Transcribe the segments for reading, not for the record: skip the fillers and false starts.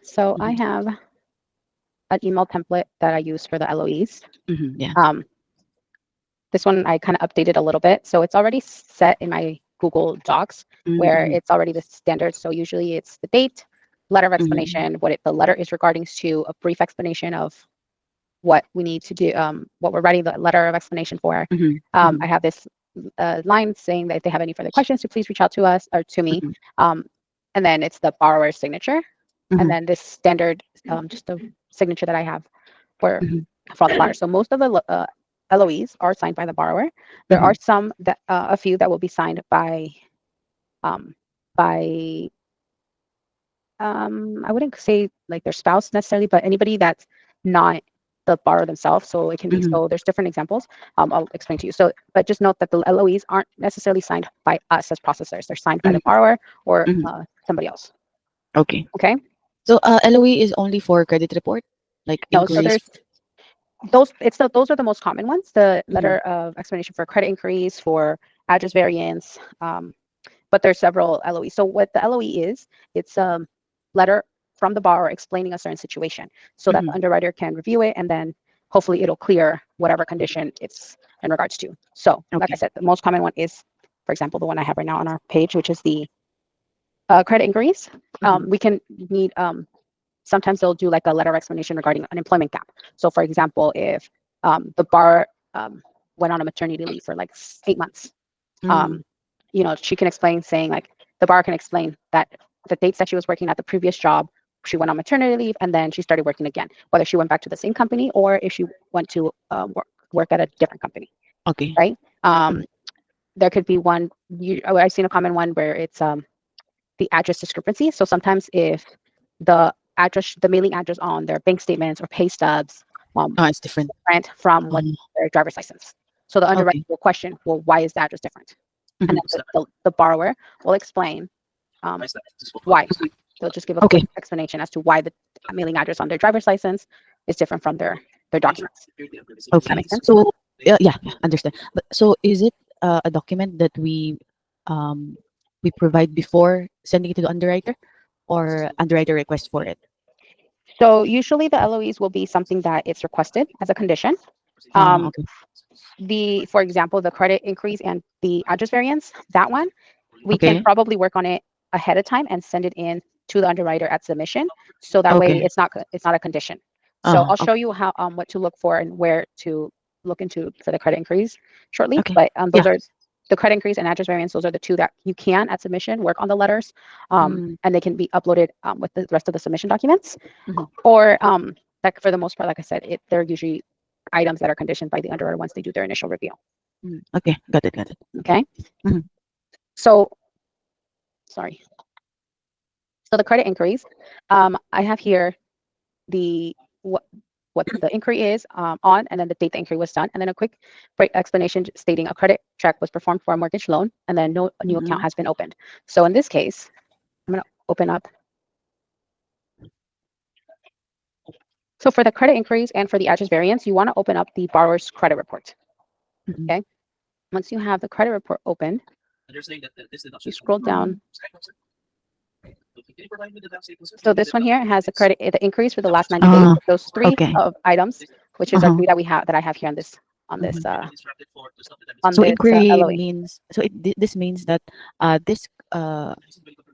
So I Mm-hmm. have an email template that I use for the LOEs. Mm-hmm. Yeah. Um, this one I kind of updated a little bit. So it's already set in my Google Docs where Mm-hmm. it's already the standard. So usually it's the date, letter of Mm-hmm. explanation, the letter is regarding to, a brief explanation of what we need to do, what we're writing the letter of explanation for. Mm-hmm. I have this line saying that if they have any further questions, to please reach out to us or to me. Mm-hmm. Um, and then it's the borrower's signature. And Mm-hmm. then this standard, just the signature that I have for Mm-hmm. for the buyer. So most of the LOEs are signed by the borrower. There Mm-hmm. are some that a few that will be signed um, by I wouldn't say like their spouse necessarily, but anybody that's not the borrower themselves. So it can be, Mm-hmm. so there's different examples. I'll explain to you. So, but just note that the LOEs aren't necessarily signed by us as processors. They're signed by the Mm-hmm. borrower or Mm-hmm. somebody else. Okay. Okay. So LOE is only for credit report, like No, so inquiries. there's those are the most common ones. The Mm-hmm. letter of explanation for credit increase, for address variance, but there's several LOEs. So what the LOE is, it's a letter from the borrower explaining a certain situation so that Mm-hmm. the underwriter can review it and then hopefully it'll clear whatever condition it's in regards to. So like I Okay. said, the most common one is, for example, the one I have right now on our page, which is the credit inquiries. Mm-hmm. We can need sometimes they'll do like a letter of explanation regarding an employment gap. So for example, if the borrower went on a maternity leave for like 8 months, Mm-hmm. um, she can explain saying like the borrower can explain that the dates that she was working at the previous job, she went on maternity leave and then she started working again, whether she went back to the same company or if she went to work at a different company, Okay. right? Mm-hmm. There could be one, I've seen a common one where it's the address discrepancy. So sometimes if the mailing address on their bank statements or pay stubs Oh, it's different. different from what Oh, their driver's license. So the underwriter okay. will question, well, why is the address different? And Mm-hmm. then the borrower will explain um, why. They'll just give a quick Okay. explanation as to why the mailing address on their driver's license is different from their documents. Does that Okay. make sense? So yeah, understand. But so is it a document that um we provide before sending it to the underwriter, or underwriter request for it? So usually the LOEs will be something that it's requested as a condition. Um, Okay. for example, the credit increase and the address variance, that one, we can Okay. probably work on it ahead of time and send it in to the underwriter at submission. So that way Okay. it's not a condition. So I'll show Okay. you how what to look for and where to look into for the credit increase shortly. Okay. But those Yeah. are the credit increase and address variance. Those are the two that you can at submission work on the letters, Mm, and they can be uploaded with the rest of the submission documents. mhm. Or like for the most part, like I said, they're usually items that are conditioned by the underwriter once they do their initial review. Okay. Got it. Got it. Okay. Mhm. So sorry. So the credit inquiries, I have here the what the inquiry is on, and then the date the inquiry was done, and then a quick break explanation stating a credit check was performed for a mortgage loan, and then no new account Mhm. has been opened. So in this case, I'm going to open up. So for the credit inquiries and for the address variance, you want to open up the borrower's credit report. Mhm. Okay. Once you have the credit report open, you scroll down. Mhm. So this one here has the increase for the last 90 days. Ah, Those three okay. of items, which is our Uh-huh. three that I have here on this on this Mhm. uh, on So this inquiry LOE. means, this means that this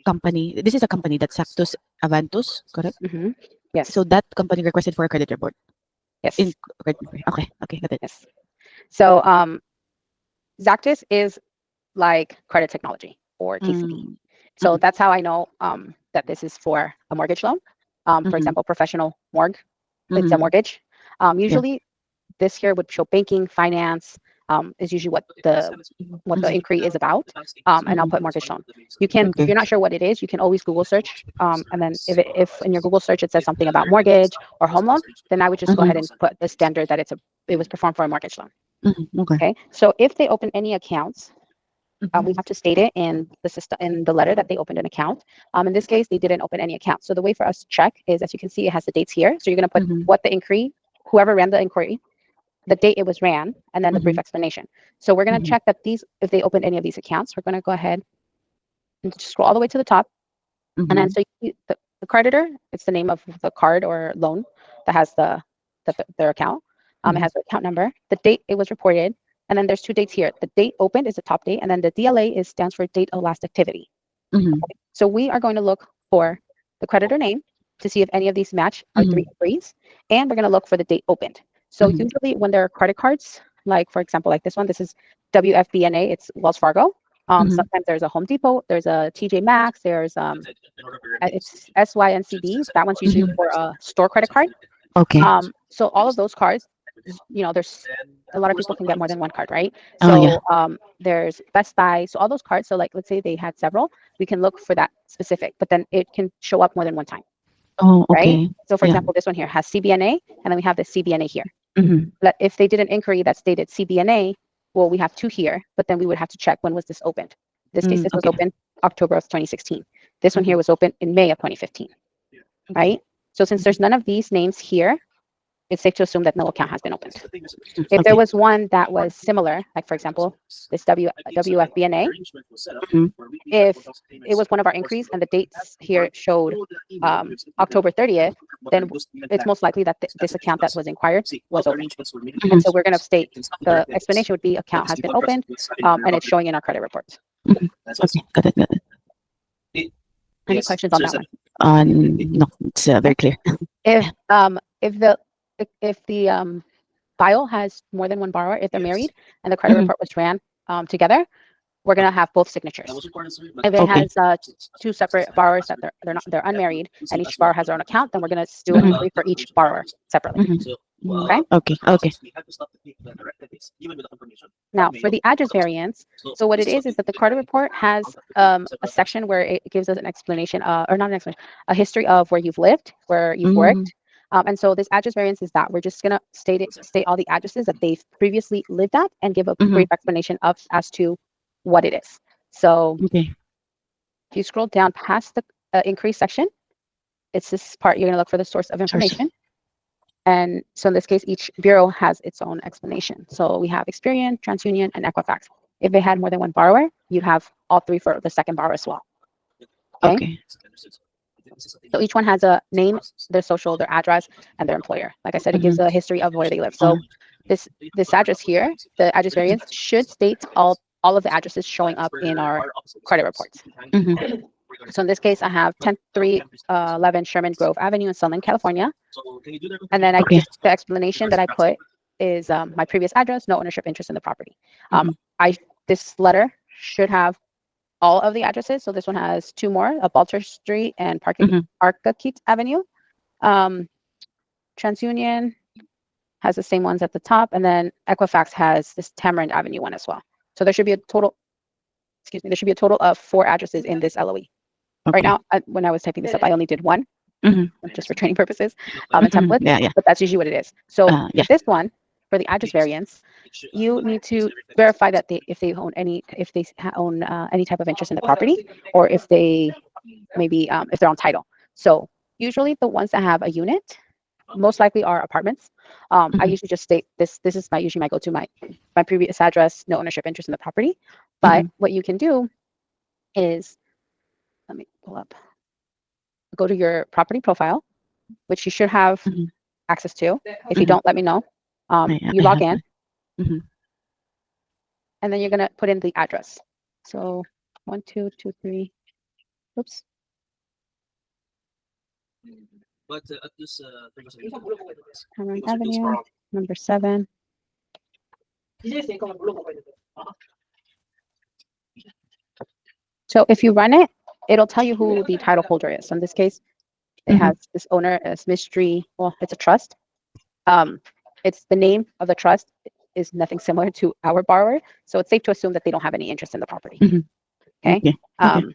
company, this is a company that's Sactus Avantus, correct? Hmm. Yes. So that company requested for a credit report in Yes. credit inquiry. Okay, okay, got it. Yes. So Zactus is like credit technology or KCD. Mm, So mhm, that's how I know that this is for a mortgage loan. For mhm, example, professional mortgage, it's a mhm. mortgage. Yeah. Usually this here would show banking, finance, is usually what the Mhm, inquiry is about. And I'll mhm. put mortgage loan. You can, if Okay. you're not sure what it is, you can always Google search. And then if in your Google search it says something about mortgage or home loan, then I would just go ahead and Mhm, put the standard that it was performed for a mortgage loan. mhm. Okay. Okay. So if they open any accounts, Mhm, we have to state it in the system in the letter that they opened an account. In this case, they didn't open any account. So the way for us to check is, as you can see, it has the dates here. So you're going to put mhm, what the inquiry, whoever ran the inquiry, the date it was ran, and then the brief mhm, explanation. So we're going to mhm, check that if they opened any of these accounts, we're going to go ahead and just scroll all the way to the top. And then mhm, so the creditor, it's the name of the card or loan that has their account. It Mhm. has the account number, the date it was reported, and then there's two dates here. The date opened is the top date, and then the DLA is stands for date of last activity. Mhm. So we are going to look for the creditor name to see if any of these match our three Mhm. entries, and we're going to look for the date opened. So Mhm. usually when there are credit cards, like for example, like this one, this is WFBNA, it's Wells Fargo. Mhm. Sometimes there's a Home Depot, there's a TJ Maxx, there's it's SYNCB. That one's usually Mhm. for a store credit card. Okay. So all of those cards, there's a lot of people can get more than one card, right? Oh yeah. So there's Best Buy. So all those cards. So like, let's say they had several, we can look for that specific, but then it can show up more than one time, Oh right? okay. So for Yeah. example, this one here has CBNA, and then we have the CBNA here. Mhm. If they did an inquiry that stated CBNA, well, we have two here, but then we would have to check when was this opened. In this case, Mm, this was okay. opened October of 2016. This one here Mhm. was opened in May of 2015, Okay. right? So since Mhm. there's none of these names here, it's safe to assume that no account has been opened. Mm, If there okay. was one that was similar, like for example, this WFBNA, Mhm. if it was one of our inquiries and the dates here showed October 30th, then it's most likely that this account that was inquired was opened. And so Mhm. we're going to state the explanation would be account has been opened, and it's showing in our credit reports. Mhm. Okay. Got it. Got it. Any questions on that one? No, it's very Okay. clear. If the file has more than one borrower, if they're married and the credit Mhm. report was ran together, we're gonna have both signatures. If it Okay. has two separate borrowers that they're unmarried and each borrower has their own account, then we're gonna do an Mhm. inquiry for each borrower separately. Mhm. Okay. Okay. Okay. Now for the address variance, so what it is that the credit report has a section where it gives us an explanation, or not an explanation, a history of where you've lived, where you've Mhm. worked. And so this address variance is that we're just gonna state all the addresses that they've previously lived at and give a Mhm. brief explanation of as to what it is. So Okay. if you scroll down past the increase section, it's this part you're going to look for the source of Source. information. And so in this case, each bureau has its own explanation. So we have Experian, TransUnion, and Equifax. If they had more than one borrower, you'd have all three for the second borrower as well. Okay. Okay. So each one has a name, their social, their address, and their employer. Like I said, it gives Mhm. a history of where they live. So this address here, the address variance should state all of the addresses showing up in our credit reports. Mhm. So in this case, I have 10311 Sherman Grove Avenue in Sunland, California. And then Okay. the explanation that I put is my previous address, no ownership interest in the property. Mhm. I This letter should have all of the addresses. So this one has two more, a Balter Street and Mhm. Arcakit Avenue. Um, TransUnion has the same ones at the top, and then Equifax has this Tamarind Avenue one as well. So there should be a total, excuse me, there should be a total of 4 addresses in this LOE. Right Okay. now, when I was typing this up, I only did one, Mhm. just for training purposes, and Mhm. templates, Yeah. Yeah. but that's usually what it is. So Yeah. for this one, for the address variance, you need to verify that if they own any type of interest in the property, or if they maybe if they're on title. So usually the ones that have a unit most likely are apartments. I Mhm. usually just state this. This is usually my go-to, my previous address, no ownership interest in the property. But Mhm. what you can do is, let me pull up, go to your property profile, which you should have Mhm. access to. If you Mhm. don't, let me know. You I log have in, that. Mhm. and then you're gonna put in the address. So 1223. Oops. Cameron Avenue, number 7. So if you run it, it'll tell you who the title holder is. So in this case, it Mhm. has this owner as mystery. Well, it's a trust. Um, it's the name of the trust is nothing similar to our borrower, so it's safe to assume that they don't have any interest in the property. Mhm. Okay. Okay. Okay.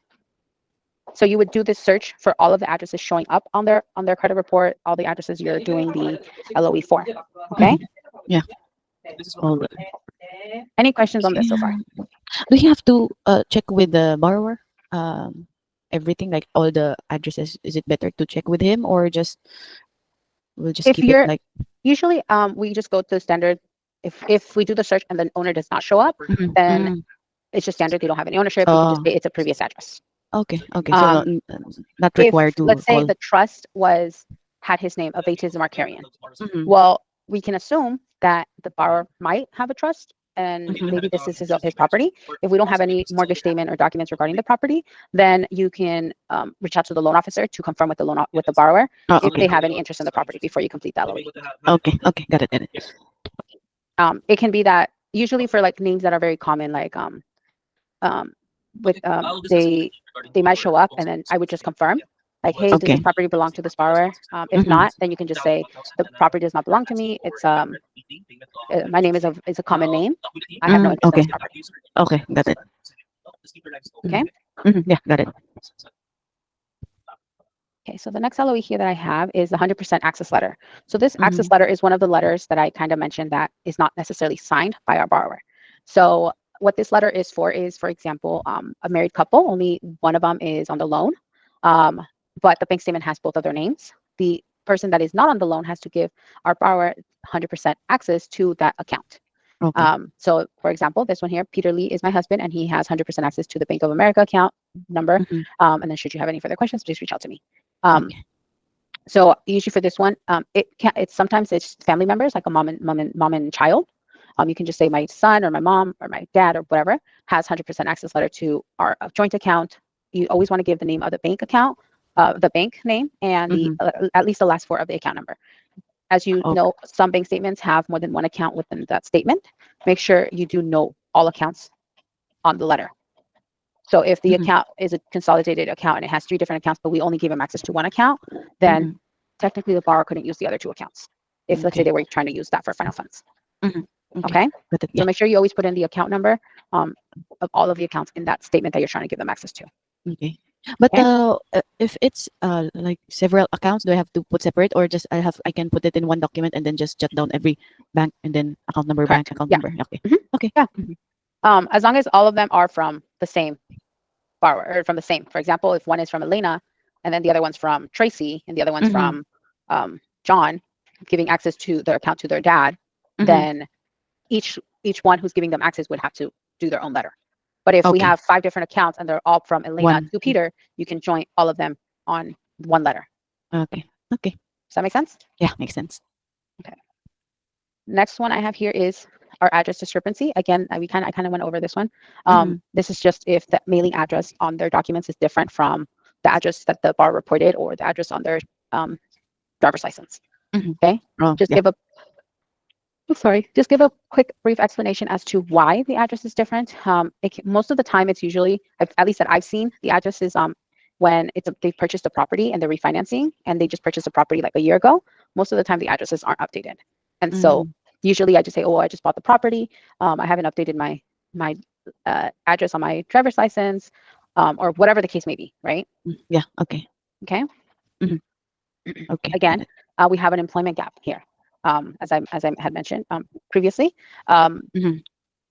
So you would do this search for all of the addresses showing up on their credit report, all the addresses you're doing the LOE for. Okay. Mhm. Yeah. All right. Any questions on Okay. this so far? Do you have to check with the borrower? Um, Everything like all the addresses. Is it better to check with him or just we'll just If keep it you're like? usually we just go to the standard. If we do the search and the owner does not show up, Mhm. then Mm. it's just standard. They don't have any ownership. We can just Oh. say it's a previous address. Okay. Okay. So Um, not if required to let's say call. the trust was had his name Avatis Markarian, Mm-hmm. well, we can assume that the borrower might have a trust and Mm-hmm. maybe this is his property. If we don't have any mortgage statement or documents regarding the property, then you can reach out to the loan officer to confirm with the with the borrower Oh, if okay. they have any interest in the property before you complete the LOE. Okay. Okay. Got it. Got it. It can be that usually for like names that are very common, like um, with they might show up, and then I would just confirm, like, hey, does Okay. this property belong to this borrower? If Mm-hmm. not, then you can just say the property does not belong to me. It's my name is a common name. I have no Mm, interest in okay. this property. Okay. Got it. Okay. Mm. Mhm. Yeah. Got it. Okay, so the next LOE here that I have is the 100% access letter. So this access Mhm. letter is one of the letters that I kind of mentioned that is not necessarily signed by our borrower. So what this letter is, for example, a married couple, only one of them is on the loan, um, but the bank statement has both of their names. The person that is not on the loan has to give our borrower 100% access to that account. Okay. So for example, this one here, Peter Lee is my husband, and he has 100% access to the Bank of America account number. Mhm. And then should you have any further questions, please reach out to me. Um, Okay. so usually for this one, it's sometimes it's family members like a mom and child. You can just say my son or my mom or my dad or whatever has 100% access letter to our joint account. You always want to give the name of the bank account, the bank name, and the Mhm. at least the last four of the account number. As you Okay. know, some bank statements have more than one account within that statement. Make sure you do know all accounts on the letter. So if the Mhm. account is a consolidated account and it has three different accounts, but we only give them access to one account, then Mhm. technically the borrower couldn't use the other two accounts. If let's say Okay. they were trying to use that for final funds. Mhm. Okay. Okay. Got it. So Yeah. make sure you always put in the account number um, of all of the accounts in that statement that you're trying to give them access to. Okay. But Okay. if it's like several accounts, do I have to put separate, or just I can put it in one document and then just jot down every bank and then Correct. account Yeah. number. Okay. Mhm. Okay. Yeah. Mhm. As long as all of them are from the same borrower or from the same. For example, if one is from Elena and then the other one's from Tracy and the other one's Mhm. from John, giving access to their account to their dad, Mhm. then each one who's giving them access would have to do their own letter. But if we Okay. have five different accounts and they're all from Elena One. to Peter, you can join all of them on one letter. Okay. Okay. Does that make sense? Yeah, makes sense. Okay. Next one I have here is our address discrepancy. Again, I kind of went over this one. Mhm. This is just if the mailing address on their documents is different from the address that the bar reported or the address on their um, driver's license. Mhm. Okay, Oh, just yeah. give a just give a quick brief explanation as to why the address is different. Most of the time, it's usually, at least that I've seen, the address is when they've purchased a property and they're refinancing and they just purchased a property like a year ago. Most of the time, the addresses aren't updated, and so Mhm. usually I just say, oh, I just bought the property. I haven't updated my address on my driver's license, or whatever the case may be. Right? Yeah. Okay. Okay. Mhm. Okay. Got Again, it. we have an employment gap here. As I had mentioned previously, um, Mhm.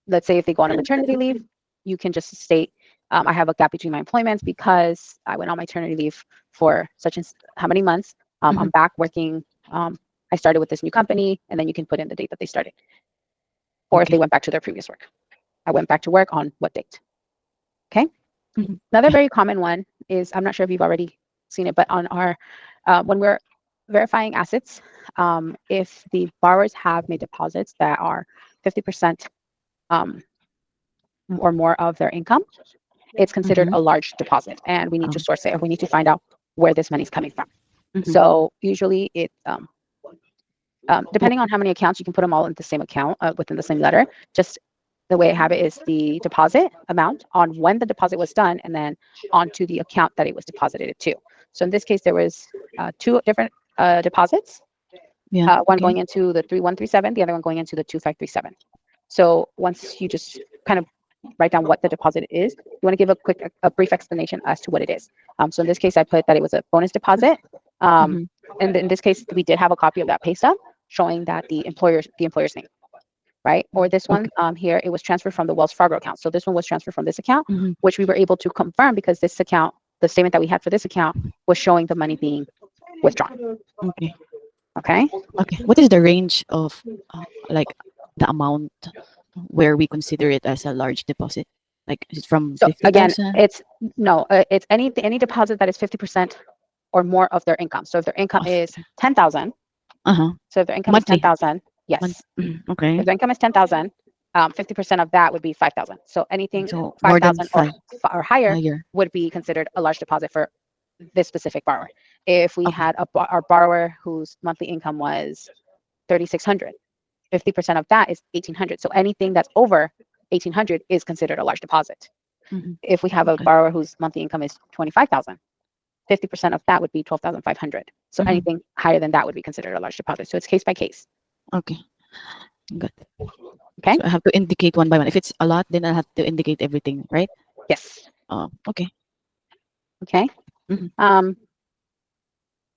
let's say if they go on a maternity leave, you can just state, I have a gap between my employments because I went on maternity leave for such and how many months. I'm Mhm. back working. I started with this new company, and then you can put in the date that they started, or if they Okay. went back to their previous work. I went back to work on what date. Okay. Mhm. Another Yeah. very common one is, I'm not sure if you've already seen it, but on our when we're verifying assets, if the borrowers have made deposits that are 50% um, or more of their income, it's considered Mhm. a large deposit, and we need to Um. source it, and we need to find out where this money is coming from. Mhm. So usually, Well, depending on how many accounts, you can put them all in the same account within the same letter. Just the way I have it is the deposit amount on when the deposit was done, and then onto the account that it was deposited to. So in this case, there was two different deposits. yeah. One Okay. going into the 3137, the other one going into the 2537. So once you just kind of write down what the deposit is, you want to give a brief explanation as to what it is. So in this case, I put that it was a bonus deposit. Um, Mhm. and in this case, we did have a copy of that pay stub showing that the employer's name, right? Or this one Okay. here, it was transferred from the Wells Fargo account. So this one was transferred from this account, Mhm. which we were able to confirm because this account, the statement that we had for this account, was showing the money being withdrawn. Okay. Okay. Okay. What is the range of like the amount where we consider it as a large deposit? Like, is it from So again, 50,000? it's no, it's any deposit that is 50% or more of their income. So if their income is 10,000, Uh-huh. so if their income is Monthly. 10,000, Month. yes. Okay. If their income is 10,000, 50% of that would be 5,000. So anything So more than 5,000 five or higher higher. would be considered a large deposit for this specific borrower. If we Okay. had our borrower whose monthly income was 3,600, 50% of that is 1,800. So anything that's over 1,800 is considered a large deposit. Mm-hmm. If we have a Okay. borrower whose monthly income is 25,000, 50% of that would be 12,500. So Mm-hmm. anything higher than that would be considered a large deposit. So it's case by case. Okay. Good. Okay. So I have to indicate one by one. If it's a lot, then I'll have to indicate everything, right? Yes. Oh, okay. Okay. Mm-hmm. I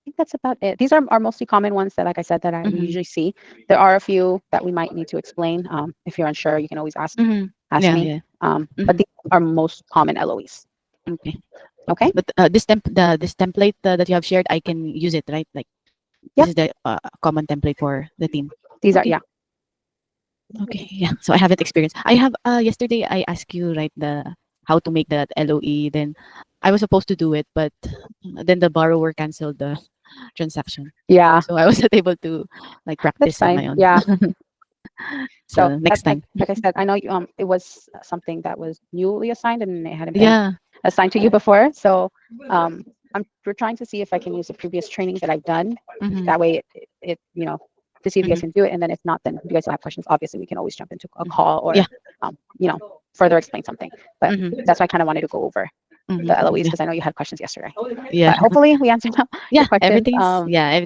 think that's about it. These are mostly common ones that, like I said, that we Mm-hmm. usually see. There are a few that we might need to explain. If you're unsure, you can always Mm-hmm. ask Yeah, me. yeah. But Mm-hmm. these are most common LOEs. Okay. Okay. But this template that you have shared, I can use it, right? Like, this Yep. is the common template for the team. These are Okay. yeah. Okay. Yeah. So I haven't experienced. I have yesterday I asked you, right, the how to make that LOE. Then I was supposed to do it, but then the borrower canceled the transaction. Yeah. So I wasn't able to like That's practice on fine. my own. Yeah. So So next time. like I said, I know it was something that was newly assigned and it hadn't been Yeah. assigned to you before. So we're trying to see if I can use the previous training that I've done. Mm-hmm. That way, it to see if you guys Mm-hmm. can do it. And then if not, then if you guys still have questions. Obviously, we can always jump into a Mm-hmm. call or Yeah. further explain something. But Mm-hmm. that's why I kind of wanted to go over the Mm-hmm. LOEs Yeah. because I know you had questions yesterday. Yeah. But hopefully, we answered your Yeah. questions. Everything's yeah.